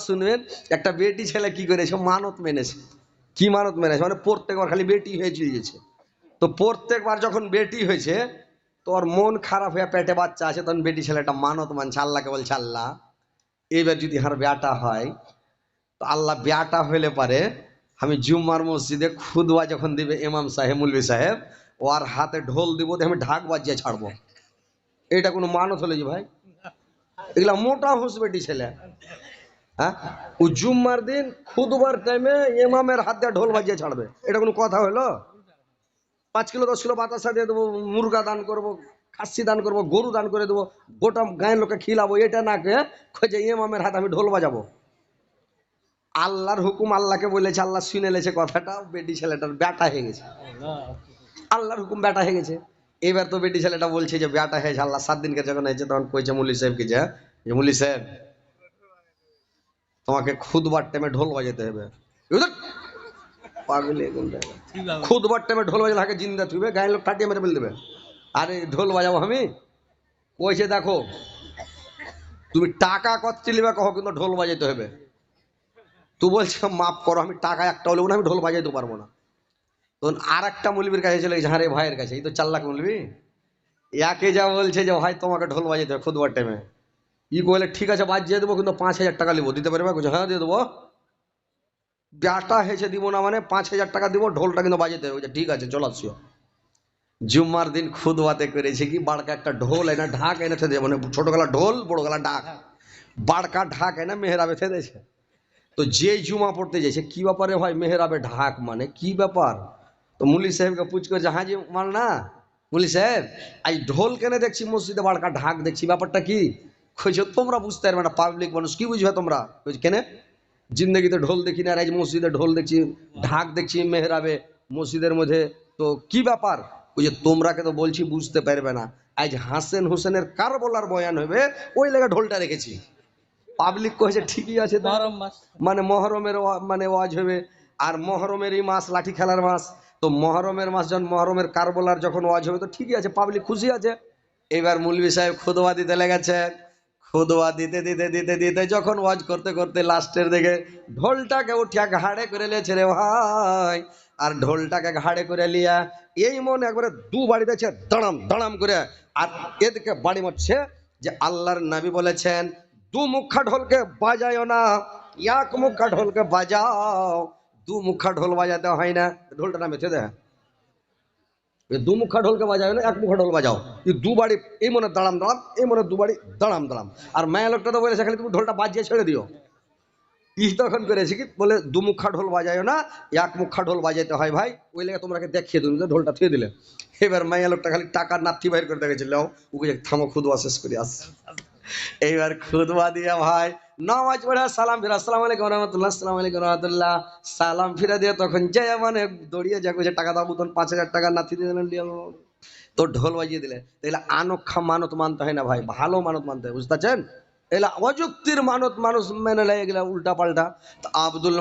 শুনবেন একটা বেটি ছেলে কি করেছে, মানত মেনেছে। কি মানত মেনেছে মানে প্রত্যেকবার খালি বেটি হয়ে চলেছে। তো প্রত্যেকবার যখন বেটি হয়েছে তোর মন খারাপ হয়ে পেটে বাচ্চা আছে, তখন বেটি ছেলেটা মানত মানছে আল্লাহকে, বলছে আল্লাহ এবার যদি আমার বেটা হয় তো আল্লাহ বেটা হইলে পারে আমি জুম্মার মসজিদে খুদবা যখন দিবে ইমাম সাহেব মুলবি সাহেব ওর হাতে ঢোল দিব, আমি ঢাক বাজিয়ে ছাড়বো। এটা কোনো মানত হলে যে ভাই, এগুলা মোটা হুঁস বেটি ছেলে। হ্যাঁ, ও জুম্মার দিন খুদবার টাইমে ইমামের হাত দিয়ে ঢোল বাজিয়ে ছাড়বে, এটা কোনো কথা হলো? 5 কিলো 10 কিলো বাতাসা দিয়ে দেবো, মুরগা দান করব, খাসি দান করব, গরু দান করে দেবো, গোটা গায়ের লোকে খিলাবো, এটা না কে খোঁজে ইমামের হাতে আমি ঢোল বাজাবো। আল্লাহর হুকুম আল্লাহকে বলেছে, আল্লাহ শুনে লেছে কথাটা, বেটি ছেলেটার বেটা হয়ে গেছে। আল্লাহর হুকুম বেটা হয়ে গেছে। এবার তো বেটি ছেলেটা বলছে যে বেটা হয়েছে, আল্লাহ 7 দিনকে যখন হয়েছে তখন কইছে মুল্লি সাহেবকে যে মুল্লি সাহেব তোমাকে খুদবার টাইমে ঢোল বাজাতে হবে। পাগলে খুদবার টাইমে ঢোল বাজালে হাকে জিন্দা থুবে, গায়ের লোক কাটিয়ে মেরে ফেলে দেবে। আরে ঢোল বাজাবো আমি? কইছে দেখো তুমি টাকা কত লিবা কহ, কিন্তু ঢোল বাজাইতে হবে। তুই বলছে মাফ করো, আমি টাকা একটা হলেও না আমি ঢোল বাজাইতে পারবো না। তখন আর একটা মৌলবীর কাছে চলে গেছে, হারে ভাইয়ের কাছে, এই তো 4 লাখ মৌলবী, একে যা বলছে যে ভাই তোমাকে ঢোল বাজাইতে হবে খুদবার টাইমে। ই বলে ঠিক আছে বাজিয়ে দেবো, কিন্তু 5,000 টাকা নেবো, দিতে পারবে? হ্যাঁ দিয়ে দেবো। বেটা হেসে দিব না মানে 5,000 টাকা দিব, ঢোলটা কিন্তু বাজাতে হবে। ঠিক আছে চল আসিও। জুম্মার দিন খুদবাতে করেছে কি, বাড়কা একটা ঢোল এনে ঢাক এনে থে দিয়ে, মানে ছোট গলা ঢোল বড় গলা ঢাক, বাড়কা ঢাক এনে মেহরাবে থে দিয়েছে। তো যেই জুমা পড়তে যাইছে, কি ব্যাপারে ভাই মেহরাবে ঢাক মানে কি ব্যাপার? তো মুলি সাহেবকে পুছ করে, হ্যাঁ জি মাল না মুলি সাহেব, আজ ঢোল কেনে দেখছি মসজিদে, বাড়কা ঢাক দেখছি, ব্যাপারটা কি? কইছে তোমরা বুঝতে পারবে না, পাবলিক মানুষ কি বুঝবে তোমরা? কইছে কেনে? জিন্দগিতে ঢোল দেখি না, আর আজ মসজিদে ঢোল দেখছি, ঢাক দেখছি মেহরাবে মসজিদের মধ্যে, তো কি ব্যাপার? ওই যে তোমরাকে তো বলছি বুঝতে পারবে না, আজ হাসেন হোসেনের কারবলার বয়ান হবে, ওই লেগে ঢোলটা রেখেছি। পাবলিক কয়েছে ঠিকই আছে, মানে মহরমের মানে ওয়াজ হবে, আর মহরমের এই মাস লাঠি খেলার মাস, তো মহরমের মাস যখন মহরমের কারবলার যখন ওয়াজ হবে তো ঠিকই আছে, পাবলিক খুশি আছে। এবার মুলবি সাহেব খুদবা দিতে লেগেছে। খুদবা দিতে দিতে দিতে দিতে যখন ওয়াজ করতে করতে লাস্টের দিকে ঢোলটাকে উঠিয়া ঘাড়ে করে লিয়েছে রে ভাই, আর ঢোলটাকে ঘাড়ে করে লিয়া এই মনে একবারে দু বাড়ি দিয়েছে দাঁড়াম দাঁড়াম করে, আর এদিকে বাড়ি মারছে যে আল্লাহর নবী বলেছেন দু মুখা ঢোলকে বাজায়ও না, এক মুখা ঢোলকে বাজাও। দু মুখা ঢোল বাজাতে হয় না, ঢোলটা নামে দেয়। দু মুখা ঢোলকে বাজাও না, এক মুখা ঢোল বাজাও। এই দু বাড়ি এই মনে দাঁড়াম দাঁড়াম, এই মনে দু বাড়ি দাঁড়াম দাঁড়াম। আর মায়া লোকটা তো বলেছে খালি তুমি ঢোলটা বাজিয়ে ছেড়ে দিও। ই তখন করেছে কি বলে দু মুখা ঢোল বাজায়ও না, এক মুখা ঢোল বাজাইতে হয় ভাই, ওই লেগে তোমরাকে দেখিয়ে তুমি ঢোলটা থুয়ে দিলে। এবার মায়া লোকটা খালি টাকার নাথি বাইর করে দেখেছিল, ওকে থামো খুদবা শেষ করে আস। এইবার খুদবা দিয়া ভাই নামাজ পড়া সালাম ফিরা, আসসালামু আলাইকুম রহমতুল্লাহ, আসসালামু আলাইকুম রহমতুল্লাহ, সালাম ফিরা দিয়ে তখন যে মানে দৌড়িয়ে যাক, যে টাকা দাও, তখন 5,000 টাকা নাথি দিয়ে দিলেন, তো ঢোল বাজিয়ে দিলে। তাহলে আনক্ষা মানত মানতে হয় না ভাই, ভালো মানত মানতে হয়, বুঝতে পারছেন? এলা অযুক্তির মানত মানুষ মেনে লাগে, গেলা উল্টা পাল্টা। তো আব্দুল